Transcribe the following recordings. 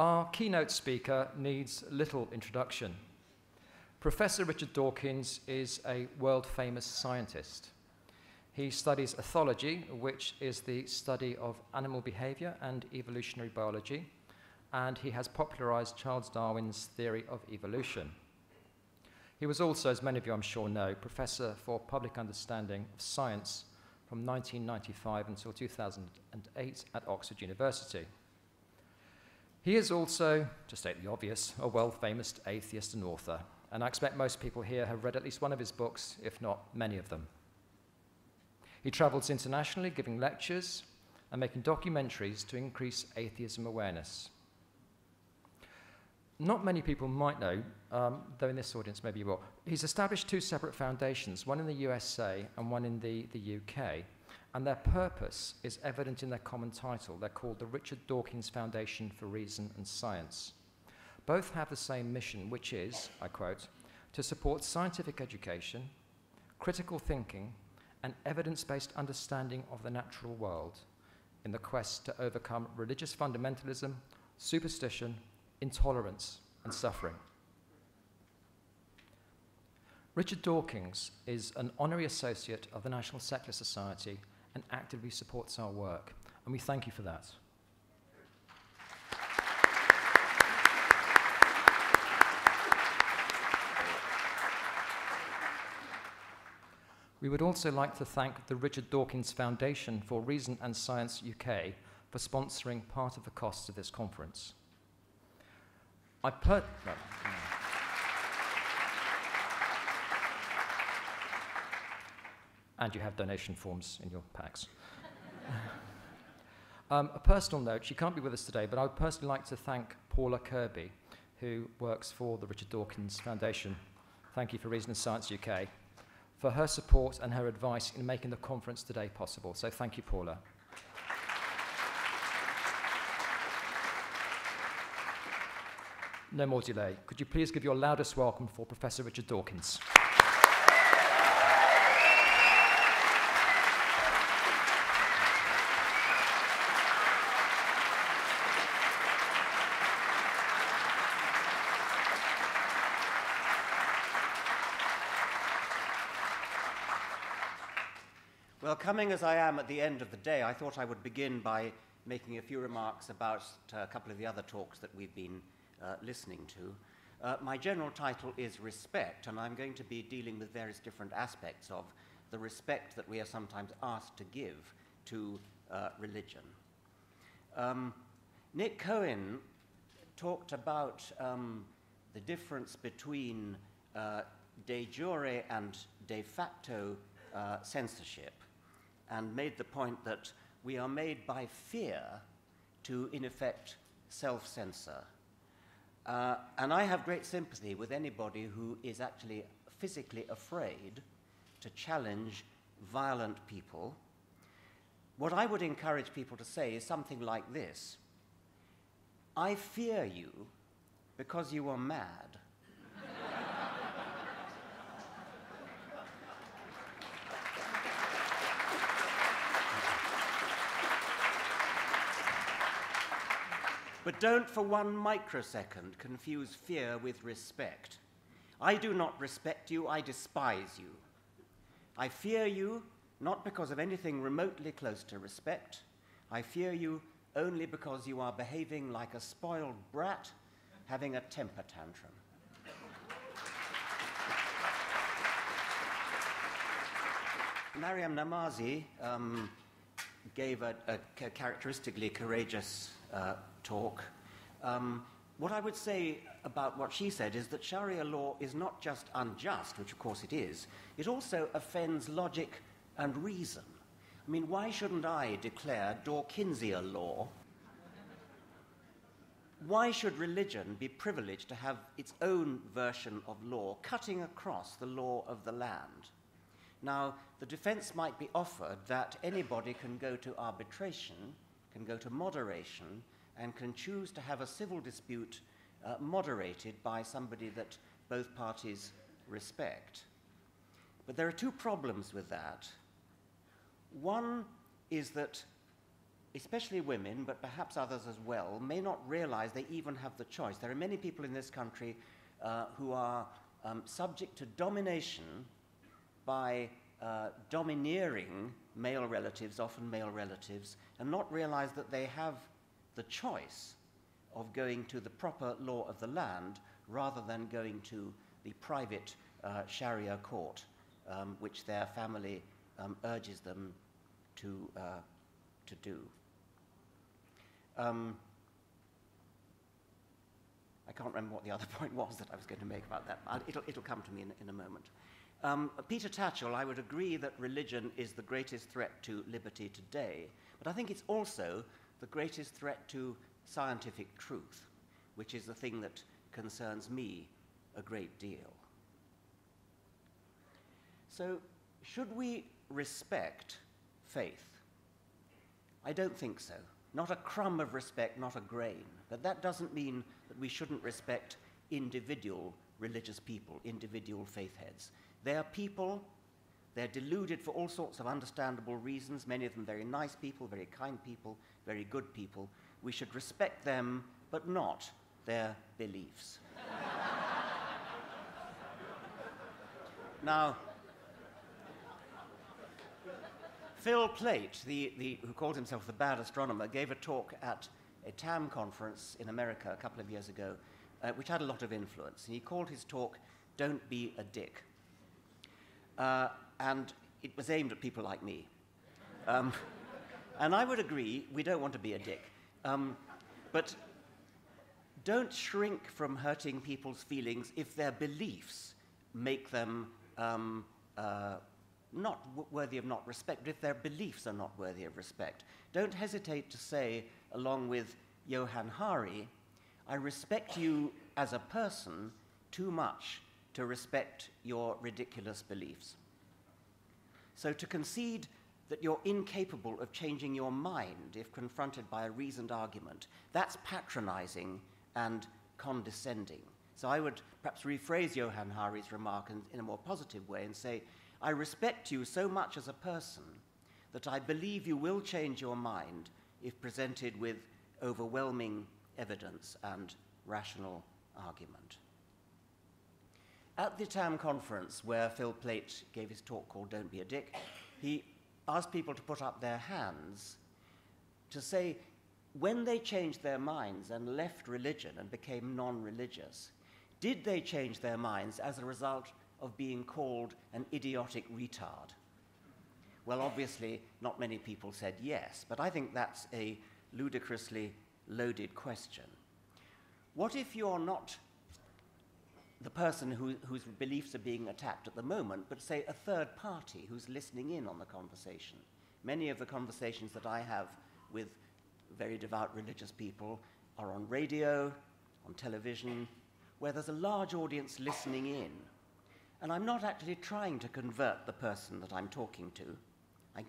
Our keynote speaker needs little introduction. Professor Richard Dawkins is a world-famous scientist. He studies ethology, which is the study of animal behavior and evolutionary biology, and he has popularized Charles Darwin's theory of evolution. He was also, as many of you I'm sure know, Professor for Public Understanding of Science from 1995 until 2008 at Oxford University. He is also, to state the obvious, a world-famous atheist and author, and I expect most people here have read at least one of his books, if not many of them. He travels internationally, giving lectures and making documentaries to increase atheism awareness. Not many people might know, though in this audience maybe you will, he's established two separate foundations, one in the USA and one in the UK, and their purpose is evident in their common title. They're called the Richard Dawkins Foundation for Reason and Science. Both have the same mission, which is, I quote, to support scientific education, critical thinking, and evidence-based understanding of the natural world in the quest to overcome religious fundamentalism, superstition, intolerance, and suffering. Richard Dawkins is an honorary associate of the National Secular Society and actively supports our work, and we thank you for that. We would also like to thank the Richard Dawkins Foundation for Reason and Science UK for sponsoring part of the costs of this conference. And you have donation forms in your packs. A personal note, she can't be with us today, but I would personally like to thank Paula Kirby, who works for the Richard Dawkins Foundation. Thank you for Reason and Science UK, for her support and her advice in making the conference today possible. So thank you, Paula. No more delay. Could you please give your loudest welcome for Professor Richard Dawkins? Well, coming as I am at the end of the day, I thought I would begin by making a few remarks about a couple of the other talks that we've been listening to. My general title is Respect, and I'm going to be dealing with various different aspects of the respect that we are sometimes asked to give to religion. Nick Cohen talked about the difference between de jure and de facto censorship, and made the point that we are made by fear to, in effect, self-censor. And I have great sympathy with anybody who is actually physically afraid to challenge violent people. What I would encourage people to say is something like this: I fear you because you are mad. But don't for one microsecond confuse fear with respect. I do not respect you, I despise you. I fear you not because of anything remotely close to respect. I fear you only because you are behaving like a spoiled brat having a temper tantrum. Mariam Namazi gave a characteristically courageous talk. What I would say about what she said is that Sharia law is not just unjust, which of course it is, it also offends logic and reason. I mean, why shouldn't I declare Dawkinsian law? Why should religion be privileged to have its own version of law cutting across the law of the land? Now, the defense might be offered that anybody can go to arbitration, can go to moderation, and can choose to have a civil dispute moderated by somebody that both parties respect. But there are two problems with that. One is that especially women, but perhaps others as well, may not realize they even have the choice. There are many people in this country who are subject to domination by domineering male relatives, often male relatives, and not realize that they have the choice of going to the proper law of the land rather than going to the private Sharia court, which their family urges them to do. I can't remember what the other point was that I was going to make about that. It'll come to me in a moment. Peter Tatchell, I would agree that religion is the greatest threat to liberty today, but I think it's also the greatest threat to scientific truth, which is the thing that concerns me a great deal. So, should we respect faith? I don't think so. Not a crumb of respect, not a grain. But that doesn't mean that we shouldn't respect individual religious people, individual faith heads. They are people, they're deluded for all sorts of understandable reasons, many of them very nice people, very kind people, very good people. We should respect them, but not their beliefs. Now, Phil Plait, who called himself the bad astronomer, gave a talk at a TAM conference in America a couple of years ago, which had a lot of influence. And he called his talk, "Don't Be a Dick." And it was aimed at people like me. And I would agree, we don't want to be a dick. But don't shrink from hurting people's feelings if their beliefs make them not worthy of not respect, but if their beliefs are not worthy of respect. Don't hesitate to say, along with Johann Hari, I respect you as a person too much to respect your ridiculous beliefs. So to concede that you're incapable of changing your mind if confronted by a reasoned argument, that's patronizing and condescending. So I would perhaps rephrase Johann Hari's remark in a more positive way and say, I respect you so much as a person that I believe you will change your mind if presented with overwhelming evidence and rational argument. At the TAM conference, where Phil Plait gave his talk called Don't Be a Dick, he asked people to put up their hands to say when they changed their minds and left religion and became non-religious, did they change their minds as a result of being called an idiotic retard? Well, obviously, not many people said yes, but I think that's a ludicrously loaded question. What if you're not the person whose beliefs are being attacked at the moment, but say a third party who's listening in on the conversation? Many of the conversations that I have with very devout religious people are on radio, on television, where there's a large audience listening in. And I'm not actually trying to convert the person that I'm talking to. I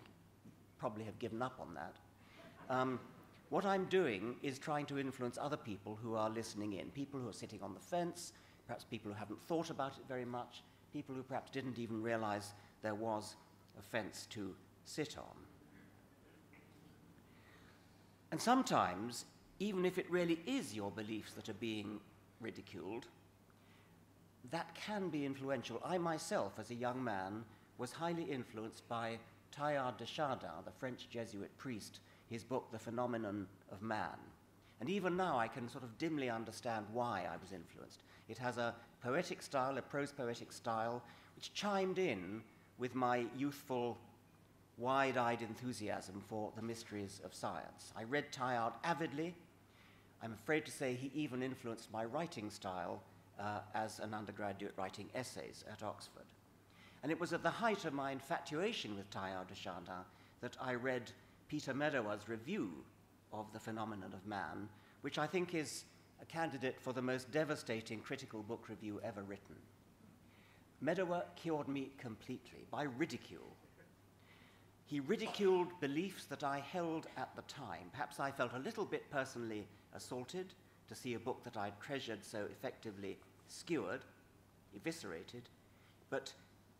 probably have given up on that. What I'm doing is trying to influence other people who are listening in, people who are sitting on the fence, perhaps people who haven't thought about it very much, people who perhaps didn't even realize there was a fence to sit on. And sometimes, even if it really is your beliefs that are being ridiculed, that can be influential. I myself, as a young man, was highly influenced by Teilhard de Chardin, the French Jesuit priest, his book, The Phenomenon of Man. And even now I can sort of dimly understand why I was influenced. It has a poetic style, a prose poetic style, which chimed in with my youthful, wide-eyed enthusiasm for the mysteries of science. I read Teilhard avidly. I'm afraid to say he even influenced my writing style as an undergraduate writing essays at Oxford. And it was at the height of my infatuation with Teilhard de Chardin that I read Peter Medawar's review of The Phenomenon of Man, which I think is a candidate for the most devastating critical book review ever written. Medawar cured me completely by ridicule. He ridiculed beliefs that I held at the time. Perhaps I felt a little bit personally assaulted to see a book that I'd treasured so effectively skewered, eviscerated, but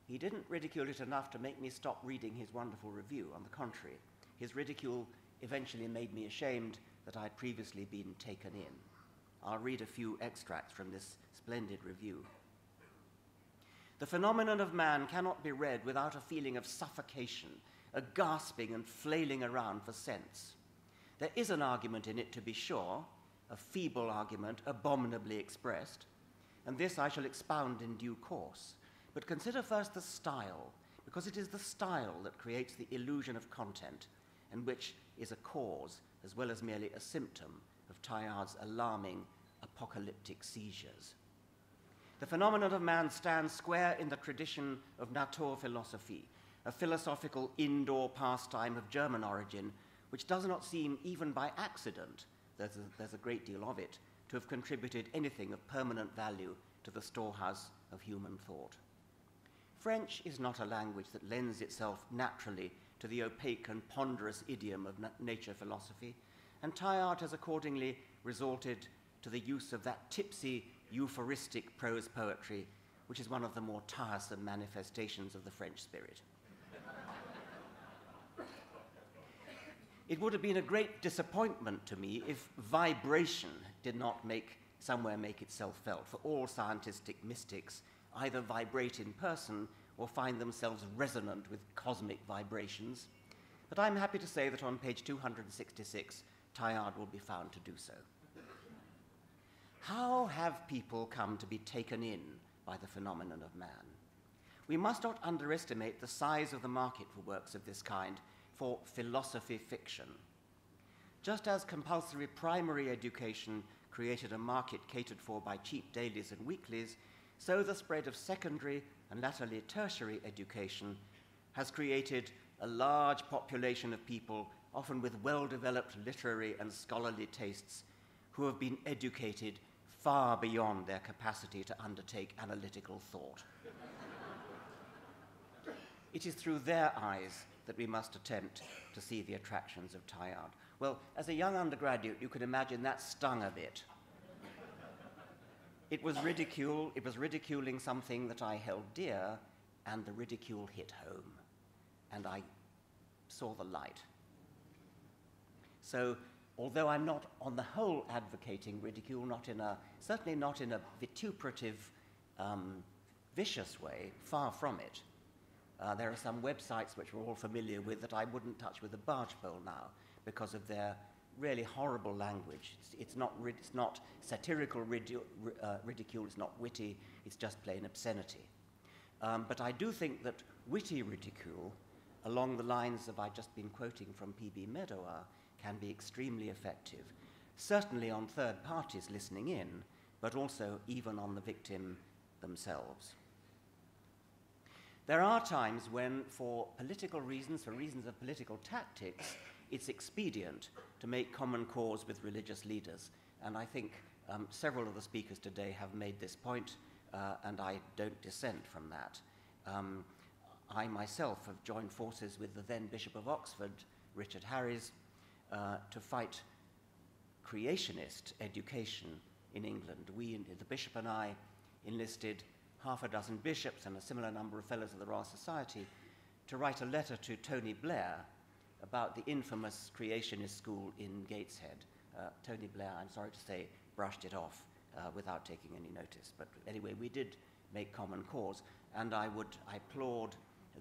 he didn't ridicule it enough to make me stop reading his wonderful review. On the contrary, his ridicule eventually made me ashamed that I'd previously been taken in. I'll read a few extracts from this splendid review. The phenomenon of man cannot be read without a feeling of suffocation, a gasping and flailing around for sense. There is an argument in it, to be sure, a feeble argument, abominably expressed, and this I shall expound in due course. But consider first the style, because it is the style that creates the illusion of content, and which is a cause, as well as merely a symptom, of Teilhard's alarming apocalyptic seizures. The phenomenon of man stands square in the tradition of Naturphilosophie, a philosophical indoor pastime of German origin, which does not seem, even by accident, there's a great deal of it, to have contributed anything of permanent value to the storehouse of human thought. French is not a language that lends itself naturally to the opaque and ponderous idiom of nature philosophy, and Teilhard has accordingly resorted to the use of that tipsy, euphoristic prose poetry, which is one of the more tiresome manifestations of the French spirit. It would have been a great disappointment to me if vibration did not somewhere make itself felt, for all scientific mystics either vibrate in person or find themselves resonant with cosmic vibrations. But I'm happy to say that on page 266, Teilhard will be found to do so. How have people come to be taken in by the phenomenon of man? We must not underestimate the size of the market for works of this kind, for philosophy fiction. Just as compulsory primary education created a market catered for by cheap dailies and weeklies, so the spread of secondary and latterly tertiary education has created a large population of people, often with well-developed literary and scholarly tastes, who have been educated far beyond their capacity to undertake analytical thought. It is through their eyes that we must attempt to see the attractions of Teilhard. Well, as a young undergraduate, you could imagine that stung a bit. It was ridicule, it was ridiculing something that I held dear, and the ridicule hit home, and I saw the light. So, although I'm not on the whole advocating ridicule, certainly not in a vituperative, vicious way, far from it. There are some websites which we're all familiar with that I wouldn't touch with a barge pole now because of their really horrible language. It's not satirical ridicule, it's not witty, it's just plain obscenity. But I do think that witty ridicule, along the lines of I've just been quoting from P.B. Medower, can be extremely effective, certainly on third parties listening in, but also even on the victim themselves. There are times when, for political reasons, for reasons of political tactics, it's expedient to make common cause with religious leaders. And I think several of the speakers today have made this point, and I don't dissent from that. I myself have joined forces with the then Bishop of Oxford, Richard Harries, to fight creationist education in England. The bishop and I, enlisted half a dozen bishops and a similar number of fellows of the Royal Society to write a letter to Tony Blair about the infamous creationist school in Gateshead. Tony Blair, I'm sorry to say, brushed it off without taking any notice. But anyway, we did make common cause, and I applaud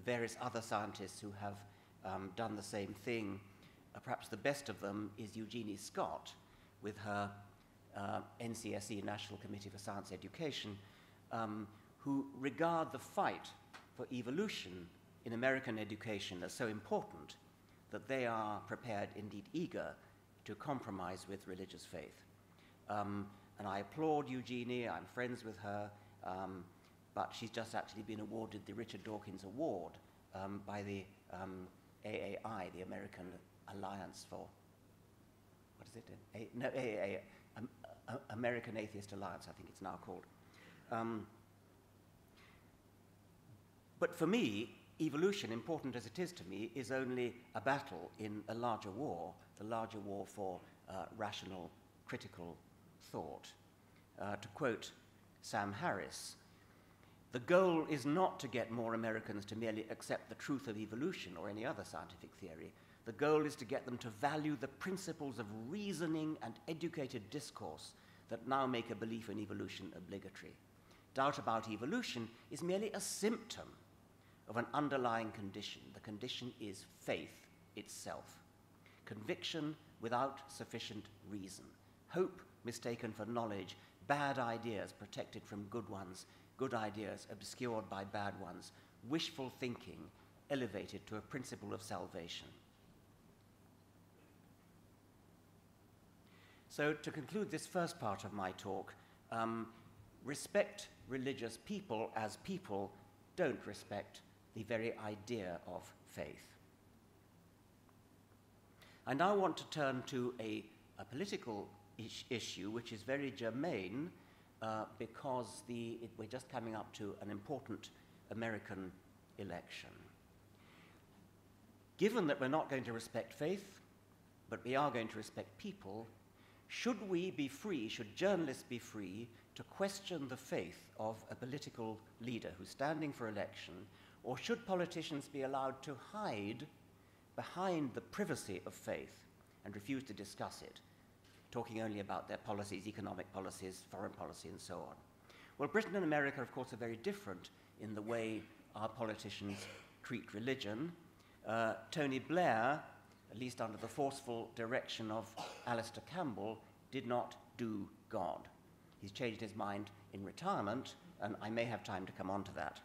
various other scientists who have done the same thing. Perhaps the best of them is Eugenie Scott with her NCSE, National Committee for Science Education, who regard the fight for evolution in American education as so important that they are prepared, indeed eager, to compromise with religious faith. And I applaud Eugenie, I'm friends with her, but she's just actually been awarded the Richard Dawkins Award by the AAI, the American Alliance for, what is it? AAA, American Atheist Alliance, I think it's now called. But for me, evolution, important as it is to me, is only a battle in a larger war, the larger war for rational, critical thought. To quote Sam Harris, the goal is not to get more Americans to merely accept the truth of evolution or any other scientific theory. The goal is to get them to value the principles of reasoning and educated discourse that now make a belief in evolution obligatory. Doubt about evolution is merely a symptom of an underlying condition. The condition is faith itself. Conviction without sufficient reason. Hope mistaken for knowledge. Bad ideas protected from good ones. Good ideas obscured by bad ones. Wishful thinking elevated to a principle of salvation. So to conclude this first part of my talk, respect religious people as people don't respect the very idea of faith. I now want to turn to a political issue which is very germane because we're just coming up to an important American election. Given that we're not going to respect faith, but we are going to respect people, should we be free, should journalists be free to question the faith of a political leader who's standing for election, or should politicians be allowed to hide behind the privacy of faith and refuse to discuss it, talking only about their policies, economic policies, foreign policy, and so on? Well, Britain and America, of course, are very different in the way our politicians treat religion. Tony Blair, at least under the forceful direction of Alistair Campbell, did not do God. He's changed his mind in retirement, and I may have time to come on to that.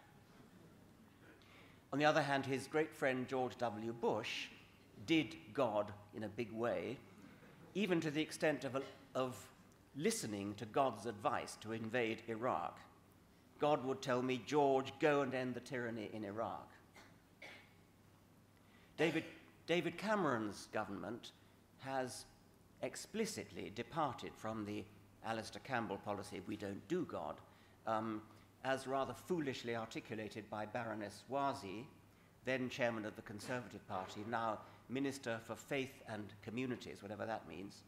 On the other hand, his great friend George W. Bush did God in a big way, even to the extent of listening to God's advice to invade Iraq. God would tell me, George, go and end the tyranny in Iraq. David Cameron's government has explicitly departed from the Alistair Campbell policy, we don't do God, as rather foolishly articulated by Baroness Wazi, then chairman of the Conservative Party, now Minister for Faith and Communities, whatever that means,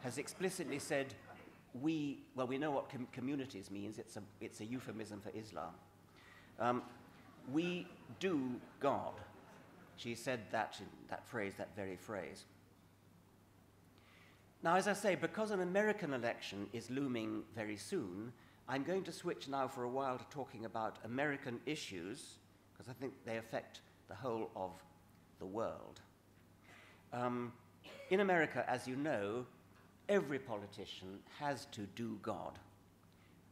has explicitly said, we know what communities means, it's a euphemism for Islam. We do God. She said that in that phrase, that very phrase. Now, as I say, because an American election is looming very soon, I'm going to switch now for a while to talking about American issues, because I think they affect the whole of the world. In America, as you know, every politician has to do God,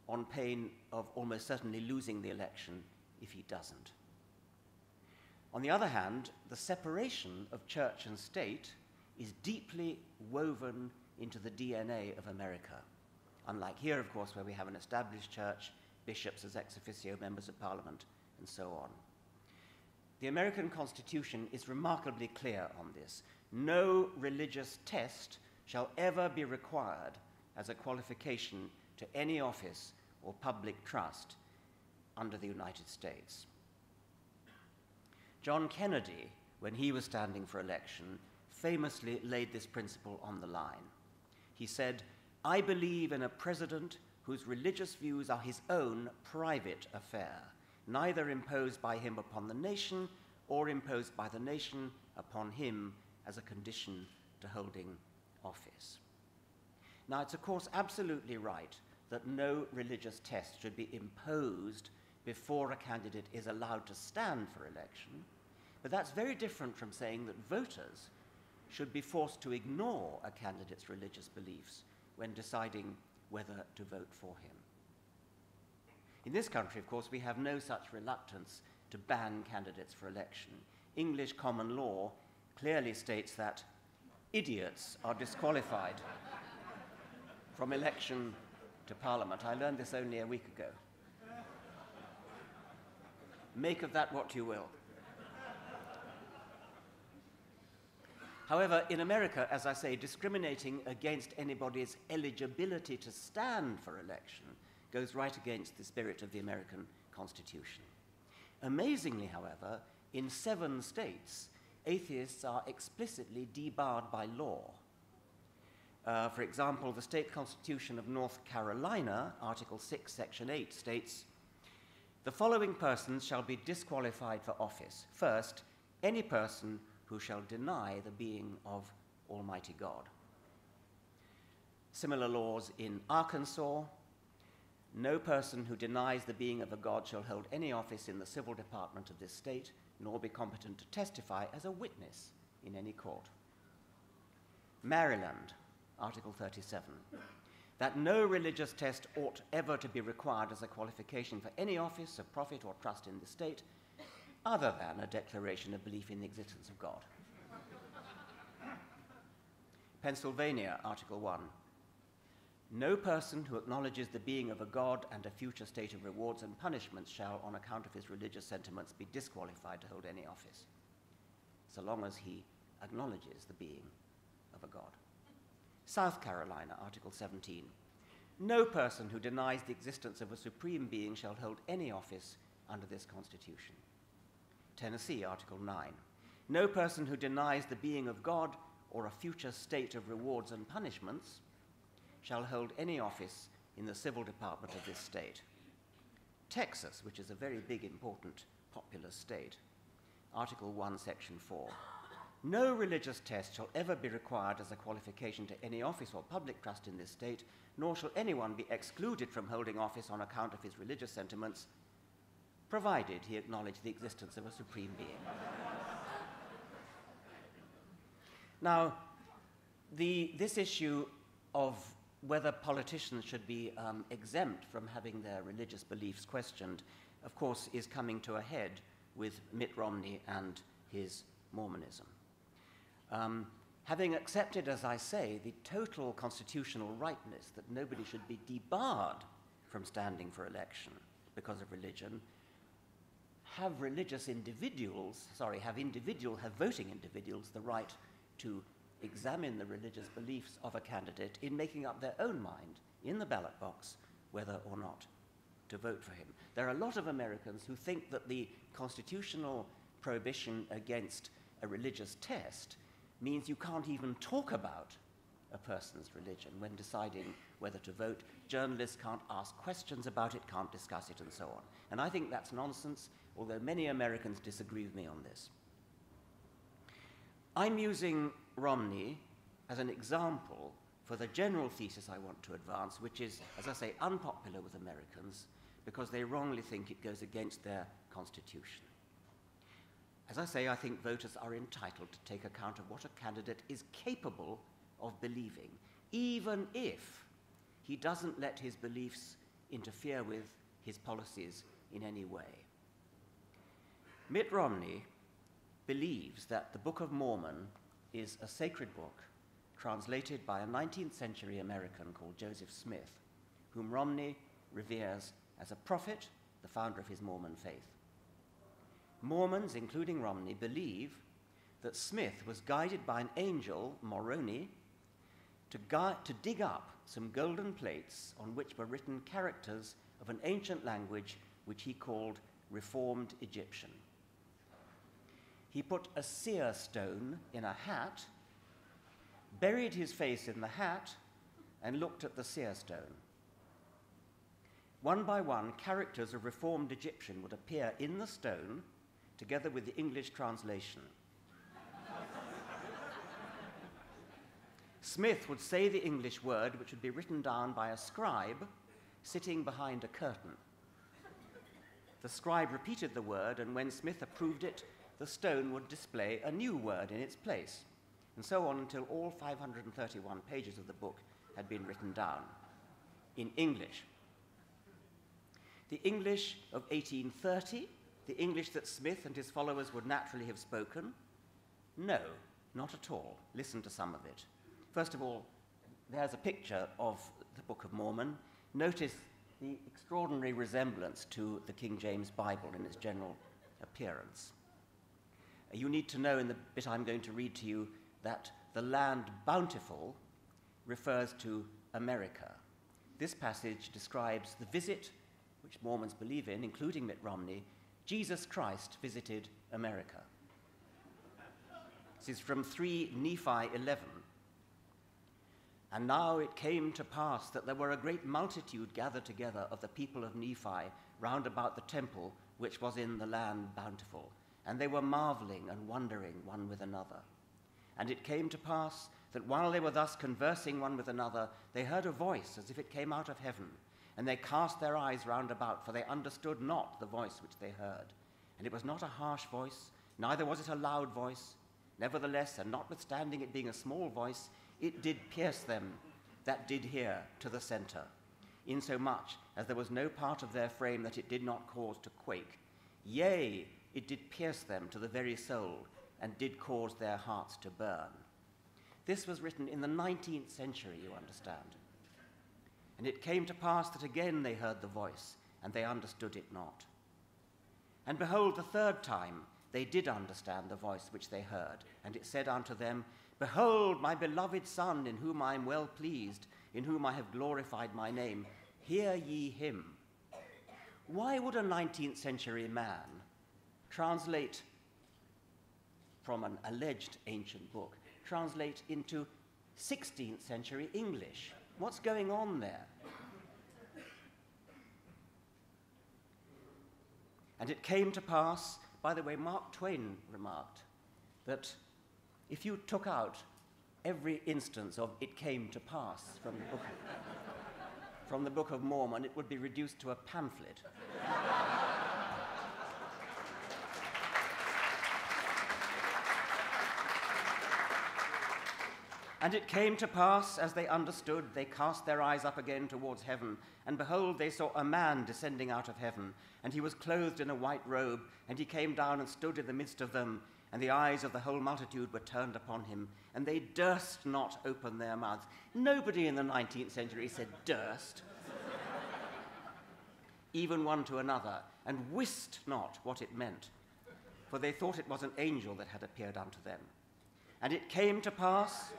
on pain of almost certainly losing the election if he doesn't. On the other hand, the separation of church and state is deeply woven into the DNA of America. Unlike here, of course, where we have an established church, bishops as ex officio members of parliament, and so on. The American Constitution is remarkably clear on this. No religious test shall ever be required as a qualification to any office or public trust under the United States. John Kennedy, when he was standing for election, famously laid this principle on the line. He said, I believe in a president whose religious views are his own private affair, neither imposed by him upon the nation or imposed by the nation upon him as a condition to holding office. Now, it's of course absolutely right that no religious test should be imposed before a candidate is allowed to stand for election, but that's very different from saying that voters should be forced to ignore a candidate's religious beliefs when deciding whether to vote for him. In this country, of course, we have no such reluctance to ban candidates for election. English common law clearly states that idiots are disqualified from election to Parliament. I learned this only a week ago. Make of that what you will. However, in America, as I say, discriminating against anybody's eligibility to stand for election goes right against the spirit of the American Constitution. Amazingly, however, in 7 states, atheists are explicitly debarred by law. For example, the state constitution of North Carolina, Article 6, Section 8, states, the following persons shall be disqualified for office. First, any person who shall deny the being of Almighty God. Similar laws in Arkansas. No person who denies the being of a god shall hold any office in the civil department of this state, nor be competent to testify as a witness in any court. Maryland, Article 37, that no religious test ought ever to be required as a qualification for any office of profit or trust in the state, other than a declaration of belief in the existence of God. Pennsylvania, Article 1, no person who acknowledges the being of a god and a future state of rewards and punishments shall, on account of his religious sentiments, be disqualified to hold any office, so long as he acknowledges the being of a god. South Carolina, Article 17, no person who denies the existence of a supreme being shall hold any office under this Constitution. Tennessee, Article 9, no person who denies the being of God or a future state of rewards and punishments shall hold any office in the civil department of this state. Texas, which is a very big, important, populous state, Article 1, Section 4. No religious test shall ever be required as a qualification to any office or public trust in this state, nor shall anyone be excluded from holding office on account of his religious sentiments, provided he acknowledge the existence of a supreme being. Now, this issue of whether politicians should be exempt from having their religious beliefs questioned, of course, is coming to a head with Mitt Romney and his Mormonism. Having accepted, as I say, the total constitutional rightness that nobody should be debarred from standing for election because of religion, have voting individuals the right to examine the religious beliefs of a candidate in making up their own mind in the ballot box whether or not to vote for him. There are a lot of Americans who think that the constitutional prohibition against a religious test means you can't even talk about a person's religion when deciding whether to vote. Journalists can't ask questions about it, can't discuss it, and so on. And I think that's nonsense, although many Americans disagree with me on this. I'm using Romney as an example for the general thesis I want to advance, which is, as I say, unpopular with Americans because they wrongly think it goes against their constitution. As I say, I think voters are entitled to take account of what a candidate is capable of believing, even if he doesn't let his beliefs interfere with his policies in any way. Mitt Romney believes that the Book of Mormon is a sacred book translated by a 19th century American called Joseph Smith, whom Romney reveres as a prophet, the founder of his Mormon faith. Mormons, including Romney, believe that Smith was guided by an angel, Moroni, to dig up some golden plates on which were written characters of an ancient language which he called Reformed Egyptian. He put a seer stone in a hat, buried his face in the hat, and looked at the seer stone. One by one, characters of Reformed Egyptian would appear in the stone together with the English translation. Smith would say the English word, which would be written down by a scribe sitting behind a curtain. The scribe repeated the word, and when Smith approved it, the stone would display a new word in its place, and so on until all 531 pages of the book had been written down in English. The English of 1830, the English that Smith and his followers would naturally have spoken? No, not at all. Listen to some of it. First of all, there's a picture of the Book of Mormon. Notice the extraordinary resemblance to the King James Bible in its general appearance. You need to know in the bit I'm going to read to you that the land bountiful refers to America. This passage describes the visit, which Mormons believe in, including Mitt Romney. Jesus Christ visited America. This is from 3 Nephi 11. And now it came to pass that there were a great multitude gathered together of the people of Nephi round about the temple which was in the land bountiful. and they were marveling and wondering one with another. And it came to pass that while they were thus conversing one with another, they heard a voice as if it came out of heaven, and they cast their eyes round about, for they understood not the voice which they heard. And it was not a harsh voice, neither was it a loud voice. Nevertheless, and notwithstanding it being a small voice, it did pierce them that did hear to the centre, insomuch as there was no part of their frame that it did not cause to quake. Yea, it did pierce them to the very soul, and did cause their hearts to burn. This was written in the 19th century, you understand. And it came to pass that again they heard the voice, and they understood it not. And behold, the third time they did understand the voice which they heard, and it said unto them, Behold, my beloved Son, in whom I am well pleased, in whom I have glorified my name. Hear ye him. Why would a 19th century man translate from an alleged ancient book, translate into 16th century English? What's going on there? And it came to pass, by the way, Mark Twain remarked that if you took out every instance of it came to pass from the Book of Mormon, it would be reduced to a pamphlet. And it came to pass, as they understood, they cast their eyes up again towards heaven, and behold, they saw a man descending out of heaven, and he was clothed in a white robe, and he came down and stood in the midst of them, and the eyes of the whole multitude were turned upon him, and they durst not open their mouths. Nobody in the 19th century said durst, even one to another, and wist not what it meant, for they thought it was an angel that had appeared unto them. And it came to pass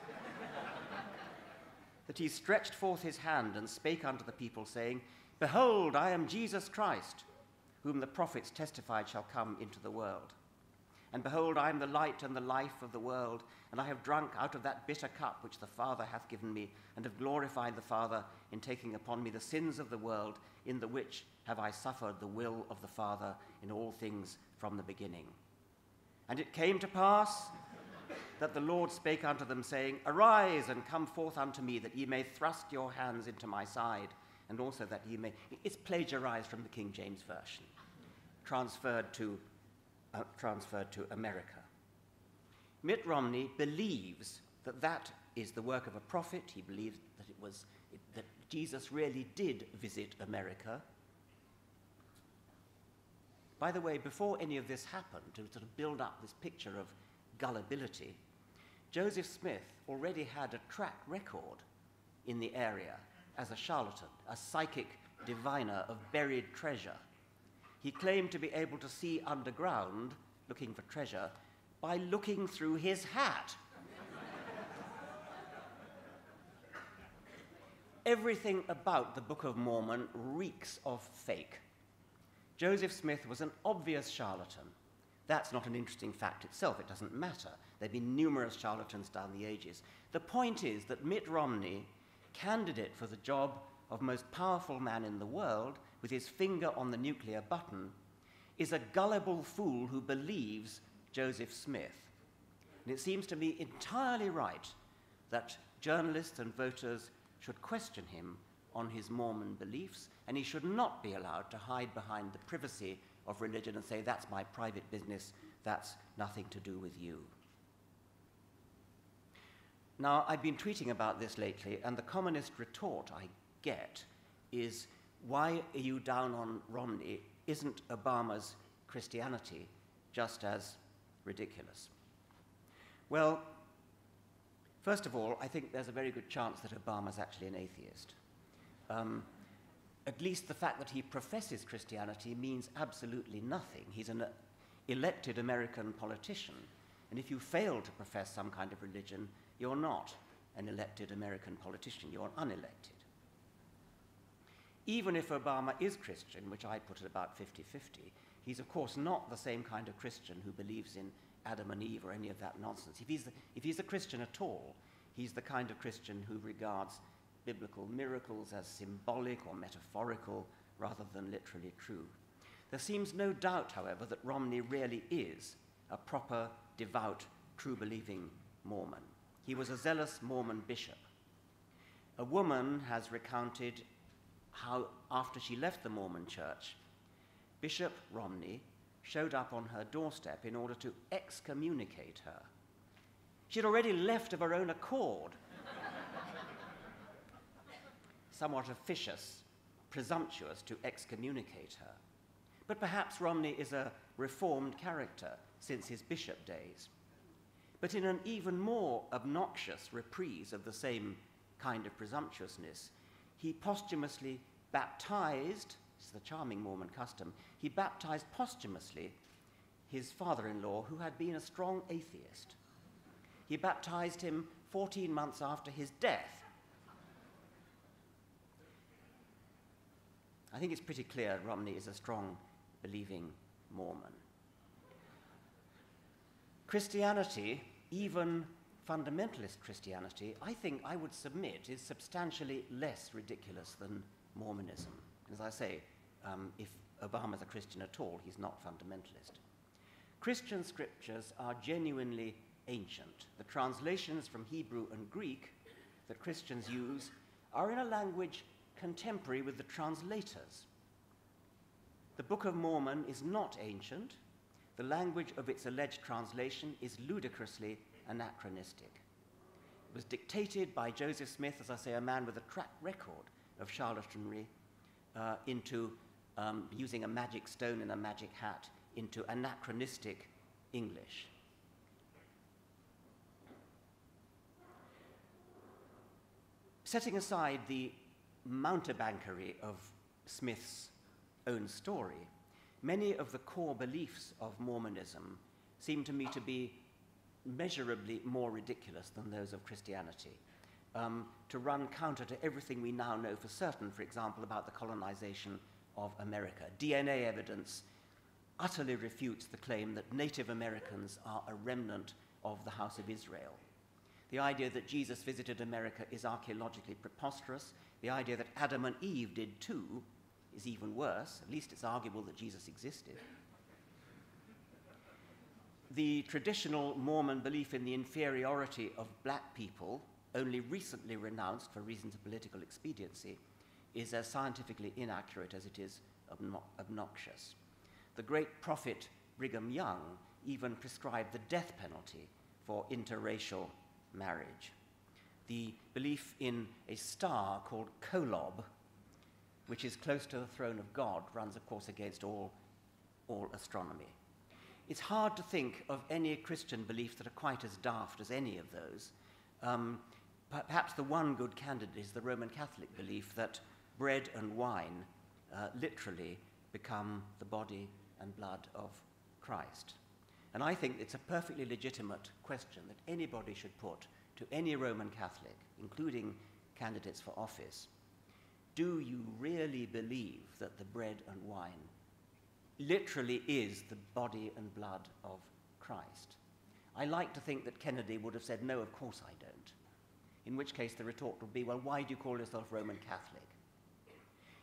that he stretched forth his hand and spake unto the people, saying, Behold, I am Jesus Christ, whom the prophets testified shall come into the world. And behold, I am the light and the life of the world, and I have drunk out of that bitter cup which the Father hath given me, and have glorified the Father in taking upon me the sins of the world, in the which have I suffered the will of the Father in all things from the beginning. And it came to pass that the Lord spake unto them, saying, Arise and come forth unto me, that ye may thrust your hands into my side, and also that ye may... It's plagiarized from the King James Version, transferred to America. Mitt Romney believes that that is the work of a prophet. He believes that that Jesus really did visit America. By the way, before any of this happened, to sort of build up this picture of gullibility, Joseph Smith already had a track record in the area as a charlatan, a psychic diviner of buried treasure. He claimed to be able to see underground, looking for treasure, by looking through his hat. Everything about the Book of Mormon reeks of fake. Joseph Smith was an obvious charlatan. That's not an interesting fact itself. It doesn't matter. There have been numerous charlatans down the ages. The point is that Mitt Romney, candidate for the job of most powerful man in the world, with his finger on the nuclear button, is a gullible fool who believes Joseph Smith. And it seems to me entirely right that journalists and voters should question him on his Mormon beliefs, and he should not be allowed to hide behind the privacy of religion and say, that's my private business, that's nothing to do with you. Now, I've been tweeting about this lately, and the commonest retort I get is, why are you down on Romney? Isn't Obama's Christianity just as ridiculous? Well, first of all, I think there's a very good chance that Obama's actually an atheist. At least the fact that he professes Christianity means absolutely nothing. He's an elected American politician, and if you fail to profess some kind of religion, you're not an elected American politician, you're unelected. Even if Obama is Christian, which I put at about 50-50, he's of course not the same kind of Christian who believes in Adam and Eve or any of that nonsense. If he's a Christian at all, he's the kind of Christian who regards biblical miracles as symbolic or metaphorical rather than literally true. There seems no doubt, however, that Romney really is a proper, devout, true-believing Mormon. He was a zealous Mormon bishop. A woman has recounted how, after she left the Mormon church, Bishop Romney showed up on her doorstep in order to excommunicate her. She had already left of her own accord. Somewhat officious, presumptuous to excommunicate her. But perhaps Romney is a reformed character since his bishop days. But in an even more obnoxious reprise of the same kind of presumptuousness, he posthumously baptized, this is the charming Mormon custom, he baptized posthumously his father-in-law, who had been a strong atheist. He baptized him 14 months after his death. I think it's pretty clear Romney is a strong, believing Mormon. Christianity, even fundamentalist Christianity, I think I would submit is substantially less ridiculous than Mormonism. As I say, if Obama's a Christian at all, he's not fundamentalist. Christian scriptures are genuinely ancient. The translations from Hebrew and Greek that Christians use are in a language contemporary with the translators. The Book of Mormon is not ancient. The language of its alleged translation is ludicrously anachronistic. It was dictated by Joseph Smith, as I say, a man with a track record of charlatanry, into using a magic stone and a magic hat into anachronistic English. Setting aside the mountebankery of Smith's own story, many of the core beliefs of Mormonism seem to me to be measurably more ridiculous than those of Christianity, to run counter to everything we now know for certain, for example, about the colonization of America. DNA evidence utterly refutes the claim that Native Americans are a remnant of the House of Israel. The idea that Jesus visited America is archaeologically preposterous. The idea that Adam and Eve did too is even worse. At least it's arguable that Jesus existed. The traditional Mormon belief in the inferiority of black people, only recently renounced for reasons of political expediency, is as scientifically inaccurate as it is obnoxious. The great prophet Brigham Young even prescribed the death penalty for interracial marriage. The belief in a star called Kolob, which is close to the throne of God, runs, of course, against all astronomy. It's hard to think of any Christian beliefs that are quite as daft as any of those. Perhaps the one good candidate is the Roman Catholic belief that bread and wine literally become the body and blood of Christ. And I think it's a perfectly legitimate question that anybody should put to any Roman Catholic, including candidates for office. Do you really believe that the bread and wine literally is the body and blood of Christ? I like to think that Kennedy would have said, no, of course I don't. In which case the retort would be, well, why do you call yourself Roman Catholic?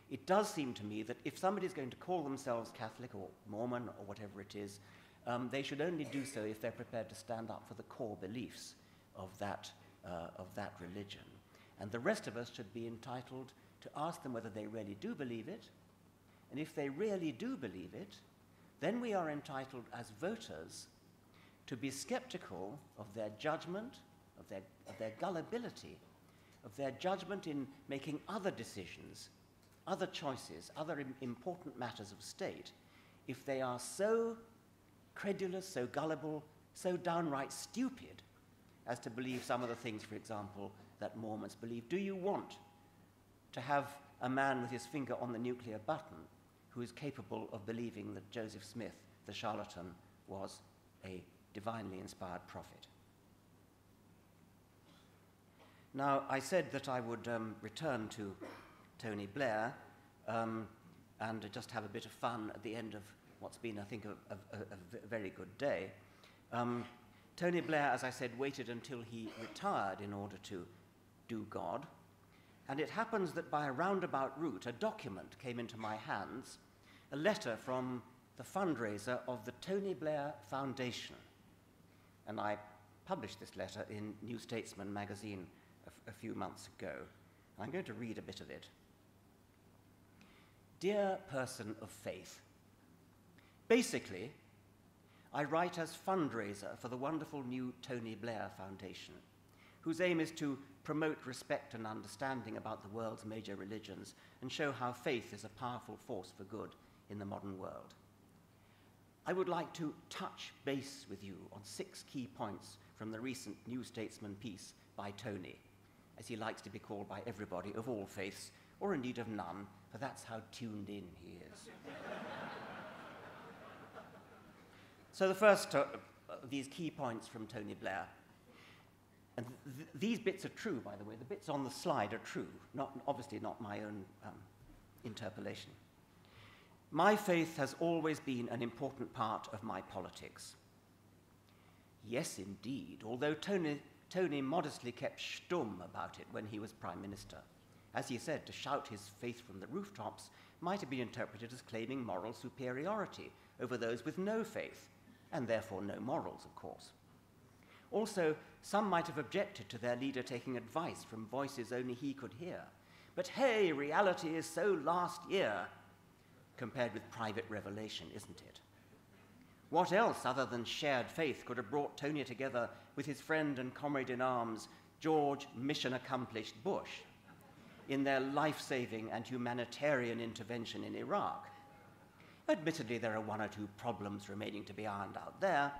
It does seem to me that if somebody's going to call themselves Catholic or Mormon or whatever it is, they should only do so if they're prepared to stand up for the core beliefs of that religion. And the rest of us should be entitled to ask them whether they really do believe it. And if they really do believe it, then we are entitled as voters to be skeptical of their judgment, of their gullibility, of their judgment in making other decisions, other choices, other important matters of state, if they are so credulous, so gullible, so downright stupid as to believe some of the things, for example, that Mormons believe. Do you want to have a man with his finger on the nuclear button who is capable of believing that Joseph Smith, the charlatan, was a divinely inspired prophet? Now, I said that I would return to Tony Blair and just have a bit of fun at the end of what's been, I think, a very good day. Tony Blair, as I said, waited until he retired in order to do God. And it happens that by a roundabout route, a document came into my hands a letter from the fundraiser of the Tony Blair Foundation. And I published this letter in New Statesman magazine a few months ago. I'm going to read a bit of it. Dear person of faith, basically, I write as fundraiser for the wonderful new Tony Blair Foundation, whose aim is to promote respect and understanding about the world's major religions and show how faith is a powerful force for good in the modern world. I would like to touch base with you on 6 key points from the recent New Statesman piece by Tony, as he likes to be called by everybody of all faiths, or indeed of none, for that's how tuned in he is. So the first of these key points from Tony Blair, and these bits are true, by the way, the bits on the slide are true, obviously not my own interpolation. My faith has always been an important part of my politics. Yes, indeed, although Tony modestly kept stum about it when he was Prime Minister. As he said, to shout his faith from the rooftops might have been interpreted as claiming moral superiority over those with no faith, and therefore no morals, of course. Also, some might have objected to their leader taking advice from voices only he could hear. But hey, reality is so last year, compared with private revelation, isn't it? What else other than shared faith could have brought Tony together with his friend and comrade in arms, George mission-accomplished Bush, in their life-saving and humanitarian intervention in Iraq? Admittedly, there are 1 or 2 problems remaining to be ironed out there,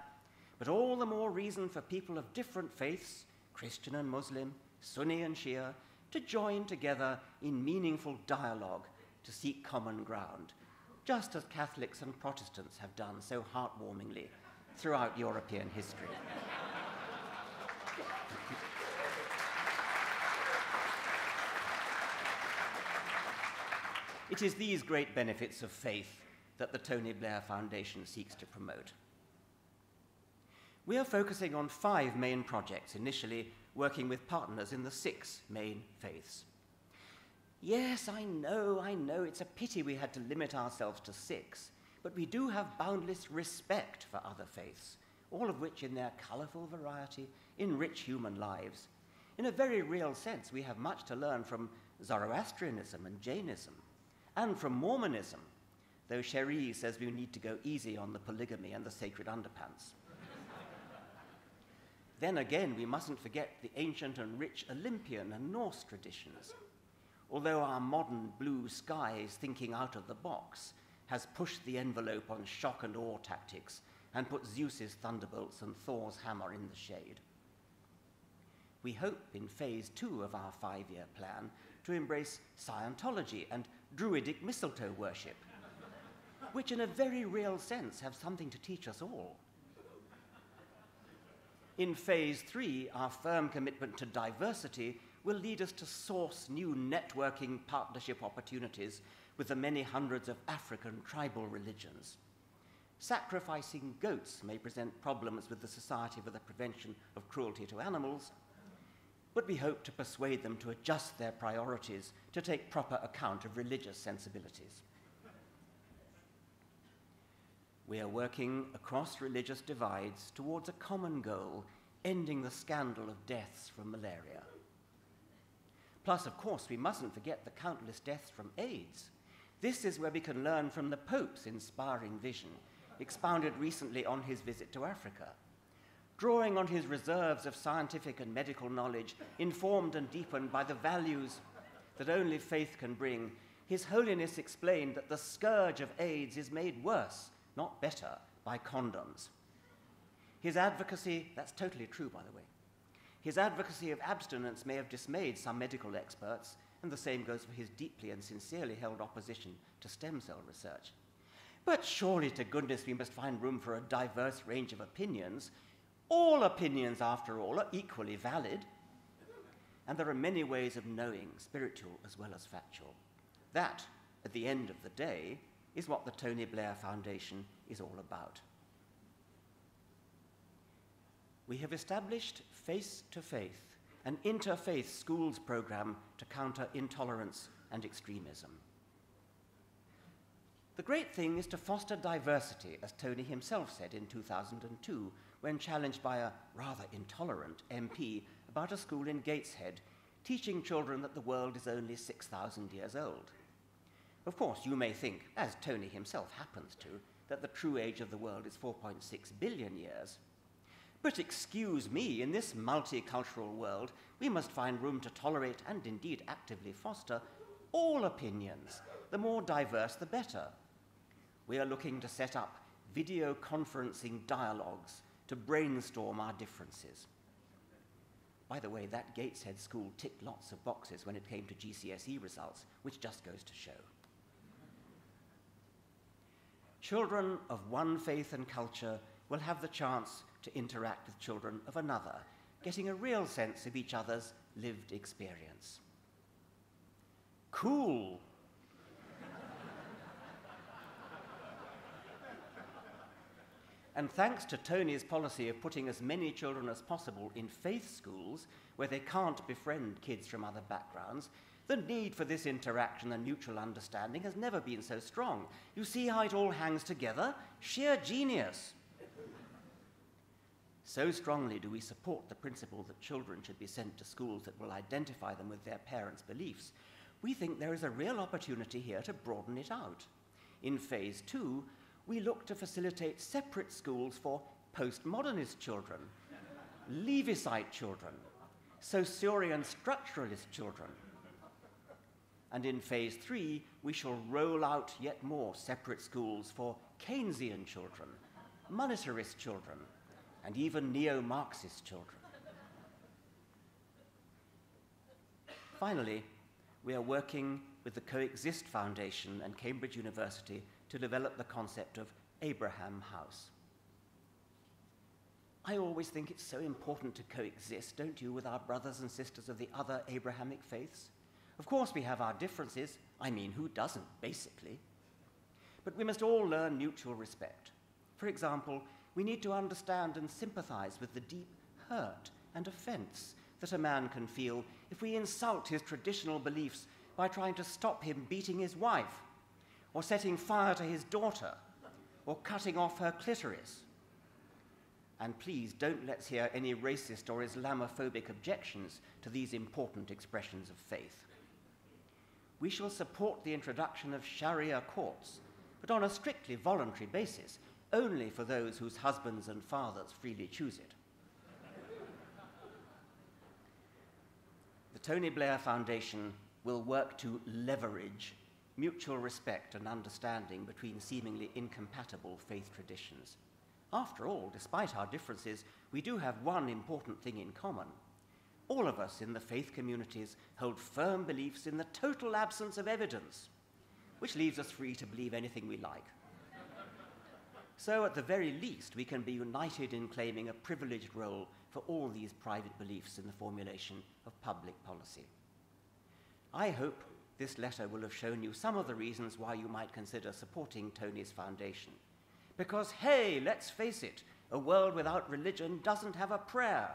but all the more reason for people of different faiths, Christian and Muslim, Sunni and Shia, to join together in meaningful dialogue to seek common ground, just as Catholics and Protestants have done so heartwarmingly throughout European history. It is these great benefits of faith that the Tony Blair Foundation seeks to promote. We are focusing on 5 main projects, initially working with partners in the 6 main faiths. Yes, I know, it's a pity we had to limit ourselves to 6, but we do have boundless respect for other faiths, all of which in their colourful variety enrich human lives. In a very real sense, we have much to learn from Zoroastrianism and Jainism, and from Mormonism, though Cherie says we need to go easy on the polygamy and the sacred underpants. Then again, we mustn't forget the ancient and rich Olympian and Norse traditions. Although our modern blue skies thinking out of the box has pushed the envelope on shock and awe tactics and put Zeus's thunderbolts and Thor's hammer in the shade. We hope in phase 2 of our 5-year plan to embrace Scientology and Druidic mistletoe worship, which in a very real sense have something to teach us all. In phase 3, our firm commitment to diversity will lead us to source new networking partnership opportunities with the many hundreds of African tribal religions. Sacrificing goats may present problems with the Society for the Prevention of Cruelty to Animals, but we hope to persuade them to adjust their priorities to take proper account of religious sensibilities. We are working across religious divides towards a common goal, ending the scandal of deaths from malaria. Plus, of course, we mustn't forget the countless deaths from AIDS. This is where we can learn from the Pope's inspiring vision, expounded recently on his visit to Africa. Drawing on his reserves of scientific and medical knowledge, informed and deepened by the values that only faith can bring, His Holiness explained that the scourge of AIDS is made worse, not better, by condoms. His advocacy, that's totally true, by the way, his advocacy of abstinence may have dismayed some medical experts, and the same goes for his deeply and sincerely held opposition to stem cell research. But surely to goodness we must find room for a diverse range of opinions. All opinions, after all, are equally valid. And there are many ways of knowing, spiritual as well as factual. That, at the end of the day, is what the Tony Blair Foundation is all about. We have established Face to Faith, an interfaith schools program to counter intolerance and extremism. The great thing is to foster diversity, as Tony himself said in 2002, when challenged by a rather intolerant MP about a school in Gateshead, teaching children that the world is only 6,000 years old. Of course, you may think, as Tony himself happens to, that the true age of the world is 4.6 billion years. But excuse me, in this multicultural world, we must find room to tolerate and indeed actively foster all opinions. The more diverse, the better. We are looking to set up video conferencing dialogues to brainstorm our differences. By the way, that Gateshead school ticked lots of boxes when it came to GCSE results, which just goes to show. Children of one faith and culture will have the chance to interact with children of another, getting a real sense of each other's lived experience. Cool! And thanks to Tony's policy of putting as many children as possible in faith schools where they can't befriend kids from other backgrounds, the need for this interaction and mutual understanding has never been so strong. You see how it all hangs together? Sheer genius. So strongly do we support the principle that children should be sent to schools that will identify them with their parents' beliefs. We think there is a real opportunity here to broaden it out. In phase 2, we look to facilitate separate schools for postmodernist children, Leavisite children, Saussurian structuralist children. And in phase 3, we shall roll out yet more separate schools for Keynesian children, monetarist children, and even neo-Marxist children. Finally, we are working with the Coexist Foundation and Cambridge University to develop the concept of Abraham House. I always think it's so important to coexist, don't you, with our brothers and sisters of the other Abrahamic faiths? Of course we have our differences. I mean, who doesn't, basically? But we must all learn mutual respect. For example, we need to understand and sympathize with the deep hurt and offense that a man can feel if we insult his traditional beliefs by trying to stop him beating his wife, or setting fire to his daughter, or cutting off her clitoris. And please don't let's hear any racist or Islamophobic objections to these important expressions of faith. We shall support the introduction of Sharia courts, but on a strictly voluntary basis, only for those whose husbands and fathers freely choose it. The Tony Blair Foundation will work to leverage mutual respect and understanding between seemingly incompatible faith traditions. After all, despite our differences, we do have one important thing in common. All of us in the faith communities hold firm beliefs in the total absence of evidence, which leaves us free to believe anything we like. So at the very least, we can be united in claiming a privileged role for all these private beliefs in the formulation of public policy. I hope this letter will have shown you some of the reasons why you might consider supporting Tony's foundation. Because, hey, let's face it, a world without religion doesn't have a prayer.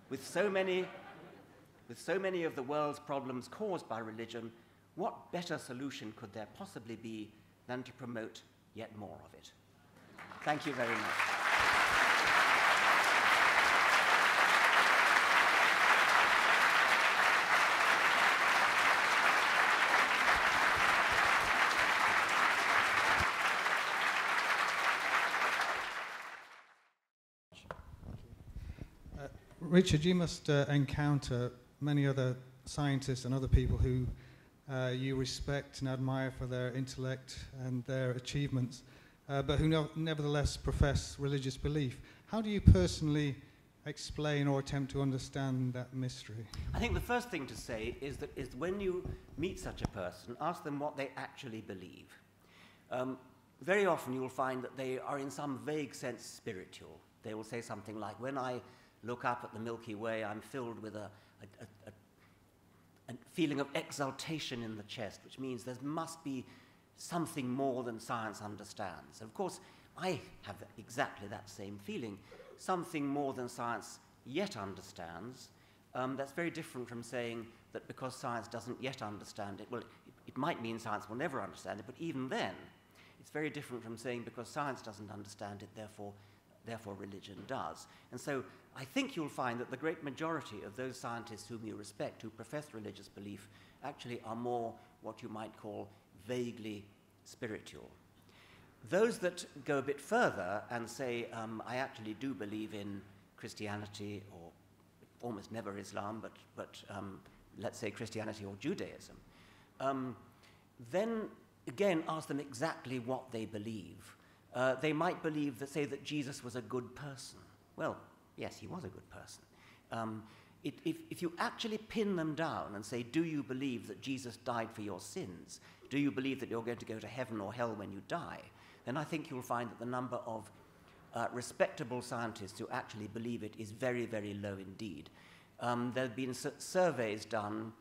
With so many of the world's problems caused by religion, what better solution could there possibly be than to promote yet more of it? Thank you very much. Richard, you must encounter many other scientists and other people who you respect and admire for their intellect and their achievements, but who nevertheless profess religious belief. How do you personally explain or attempt to understand that mystery? I think the first thing to say is that when you meet such a person, ask them what they actually believe. Very often you'll find that they are in some vague sense spiritual. They will say something like, when I look up at the Milky Way, I'm filled with a feeling of exaltation in the chest, which means there must be something more than science understands. Of course, I have exactly that same feeling, something more than science yet understands. That's very different from saying that because science doesn't yet understand it, well, it might mean science will never understand it, but even then, It's very different from saying because science doesn't understand it, therefore religion does. And so I think you'll find that the great majority of those scientists whom you respect, who profess religious belief, actually are more what you might call vaguely spiritual. Those that go a bit further and say, I actually do believe in Christianity, or almost never Islam, but let's say Christianity or Judaism, then again ask them exactly what they believe. They might believe that Jesus was a good person. Well, yes, he was a good person. If you actually pin them down and say, do you believe that Jesus died for your sins? Do you believe that you're going to go to heaven or hell when you die? Then I think you'll find that the number of respectable scientists who actually believe it is very, very low indeed. There have been surveys done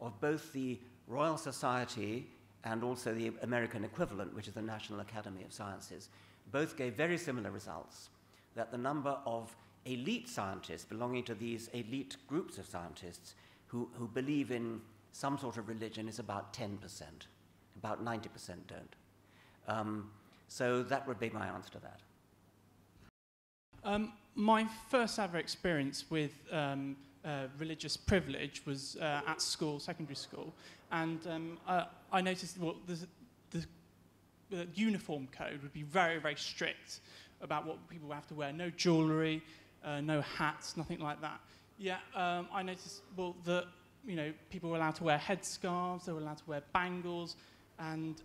of both the Royal Society and also the American equivalent, which is the National Academy of Sciences. Both gave very similar results, that the number of elite scientists belonging to these elite groups of scientists who believe in some sort of religion is about 10%. About 90% don't. So that would be my answer to that. My first ever experience with religious privilege was at school, secondary school, and I noticed the uniform code would be very, very strict about what people have to wear. No jewellery, no hats, nothing like that. Yeah, I noticed that people were allowed to wear headscarves, they were allowed to wear bangles, and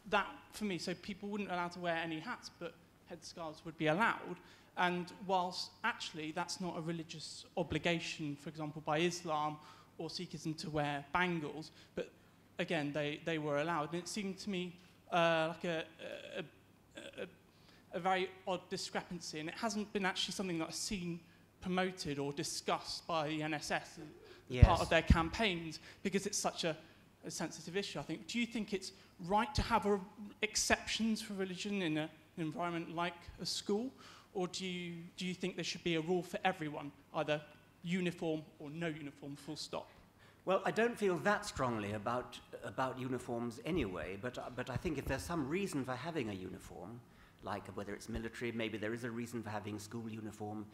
that for me, so people wouldn't allow to wear any hats, but headscarves would be allowed. And whilst actually that's not a religious obligation, for example, by Islam or Sikhism to wear bangles, but again, they were allowed. And it seemed to me like a very odd discrepancy, and it hasn't been actually something that I've seen promoted or discussed by the NSS as part of their campaigns, because it's such a sensitive issue, I think. Do you think it's right to have exceptions for religion in an environment like a school, or do you think there should be a rule for everyone, either uniform or no uniform, full stop? Well, I don't feel that strongly about uniforms anyway, but I think if there's some reason for having a uniform, like whether it's military, maybe there is a reason for having school uniform,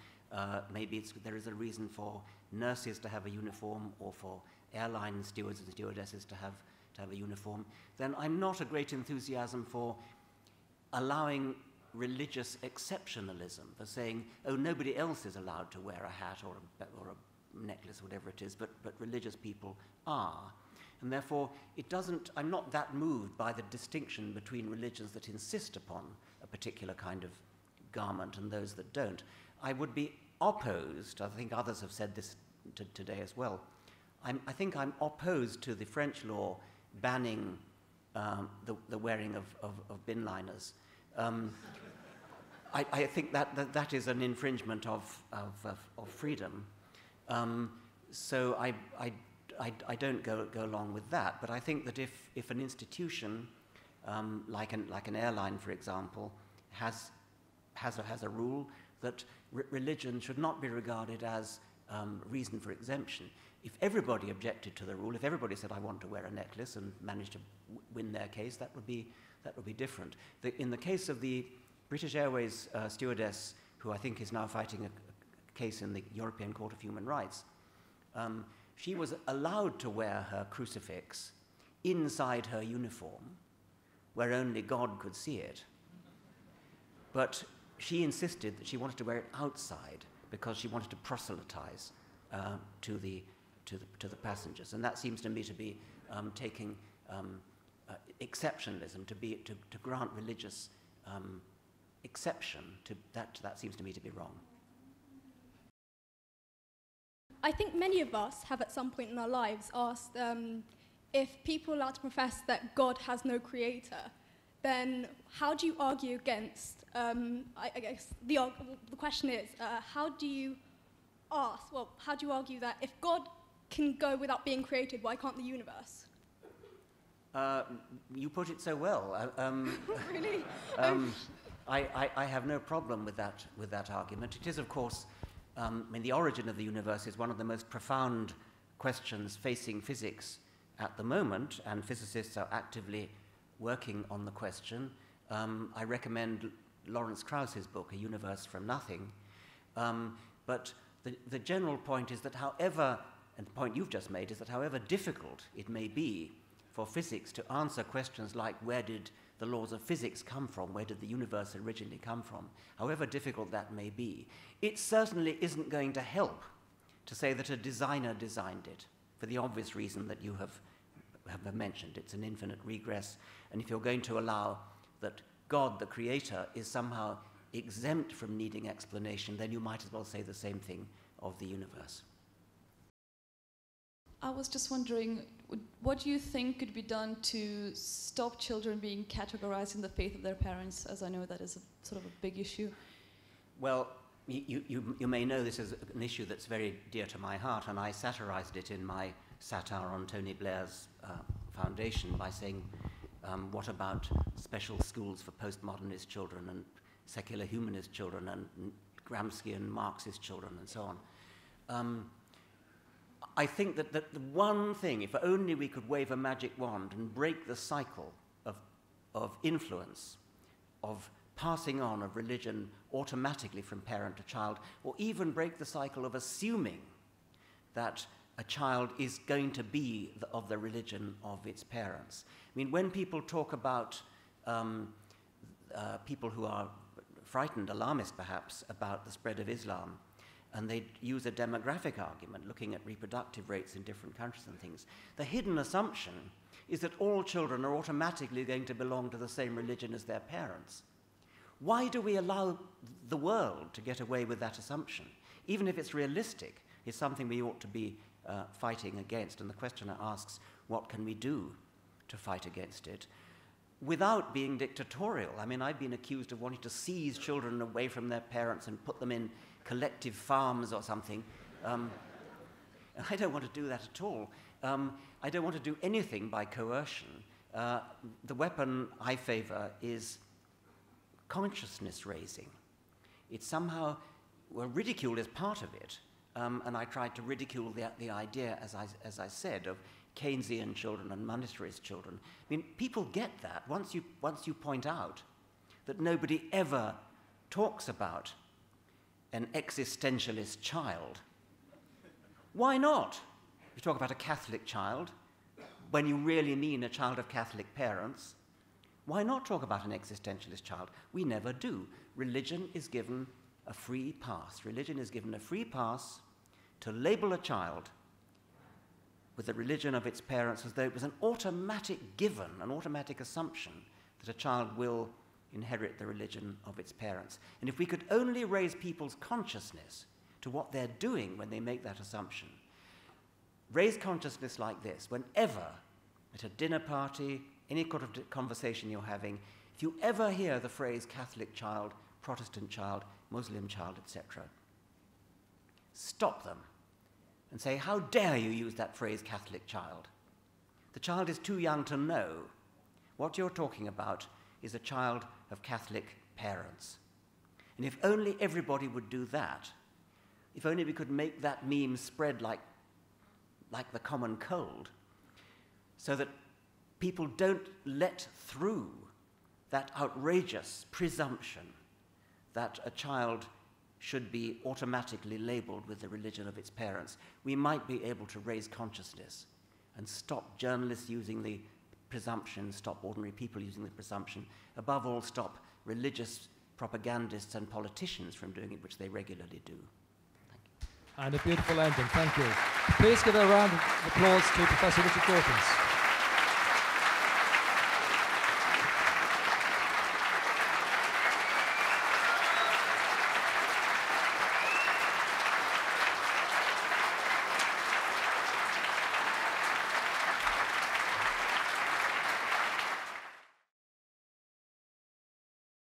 maybe there is a reason for nurses to have a uniform, or for airline stewards and stewardesses to have a uniform, then I'm not a great enthusiasm for allowing religious exceptionalism, for saying, oh, nobody else is allowed to wear a hat or a necklace, whatever it is, but religious people are. And therefore, I'm not that moved by the distinction between religions that insist upon a particular kind of garment and those that don't. I would be opposed, I think others have said this today as well, I think I'm opposed to the French law banning the wearing of bin liners. I think that is an infringement of freedom. So I don't go along with that. But I think that if an institution, like an airline, for example, has a rule that religion should not be regarded as reason for exemption. If everybody objected to the rule, if everybody said, I want to wear a necklace, and managed to win their case, that would be different. In the case of the British Airways stewardess, who I think is now fighting a case in the European Court of Human Rights, she was allowed to wear her crucifix inside her uniform, where only God could see it. But she insisted that she wanted to wear it outside because she wanted to proselytize to the passengers, and that seems to me to be taking exceptionalism, to grant religious exception to that seems to me to be wrong. I think many of us have at some point in our lives asked if people are allowed to profess that God has no creator, then how do you argue against, I guess the question is, how do you argue that if God can go without being created, why can't the universe? You put it so well. Really? I have no problem with that argument. It is, of course, the origin of the universe is one of the most profound questions facing physics at the moment, and physicists are actively working on the question. I recommend Lawrence Krauss's book, A Universe from Nothing. But the general point is that however, and the point you've just made is that however difficult it may be for physics to answer questions like where did the laws of physics come from, where did the universe originally come from, however difficult that may be, it certainly isn't going to help to say that a designer designed it, for the obvious reason that you have mentioned. It's an infinite regress, and if you're going to allow that God, the creator, is somehow exempt from needing explanation, then you might as well say the same thing of the universe. I was just wondering, what do you think could be done to stop children being categorized in the faith of their parents, as I know that is sort of a big issue? Well, you may know this is an issue that's very dear to my heart, and I satirized it in my satire on Tony Blair's foundation by saying, what about special schools for postmodernist children and secular humanist children and Gramscian Marxist children and so on? I think that the one thing, if only we could wave a magic wand and break the cycle of influence, of passing on of religion automatically from parent to child, or even break the cycle of assuming that a child is going to be of the religion of its parents. I mean, when people talk about people who are frightened, alarmist perhaps, about the spread of Islam, and they use a demographic argument, looking at reproductive rates in different countries and things, the hidden assumption is that all children are automatically going to belong to the same religion as their parents. Why do we allow the world to get away with that assumption? Even if it's realistic, it's something we ought to be fighting against. And the questioner asks, what can we do to fight against it? Without being dictatorial. I mean, I've been accused of wanting to seize children away from their parents and put them in collective farms or something. I don't want to do that at all. I don't want to do anything by coercion. The weapon I favor is consciousness raising. It's somehow, well, ridicule is part of it, and I tried to ridicule the idea, as I said, of Keynesian children and monetarist children. I mean, people get that once you point out that nobody ever talks about an existentialist child. Why not? You talk about a Catholic child when you really mean a child of Catholic parents. Why not talk about an existentialist child? We never do. Religion is given a free pass. Religion is given a free pass to label a child with the religion of its parents as though it was an automatic given, an automatic assumption that a child will inherit the religion of its parents. And if we could only raise people's consciousness to what they're doing when they make that assumption, raise consciousness like this, whenever at a dinner party, any kind of conversation you're having, if you ever hear the phrase Catholic child, Protestant child, Muslim child, etc., stop them and say, how dare you use that phrase Catholic child? The child is too young to know. What you're talking about is a child of Catholic parents. And if only everybody would do that, if only we could make that meme spread like the common cold, so that people don't let through that outrageous presumption that a child should be automatically labeled with the religion of its parents, we might be able to raise consciousness and stop journalists using the presumption, stop ordinary people using the presumption, above all stop religious propagandists and politicians from doing it, which they regularly do. Thank you. And a beautiful ending, thank you. Please give a round of applause to Professor Richard Dawkins.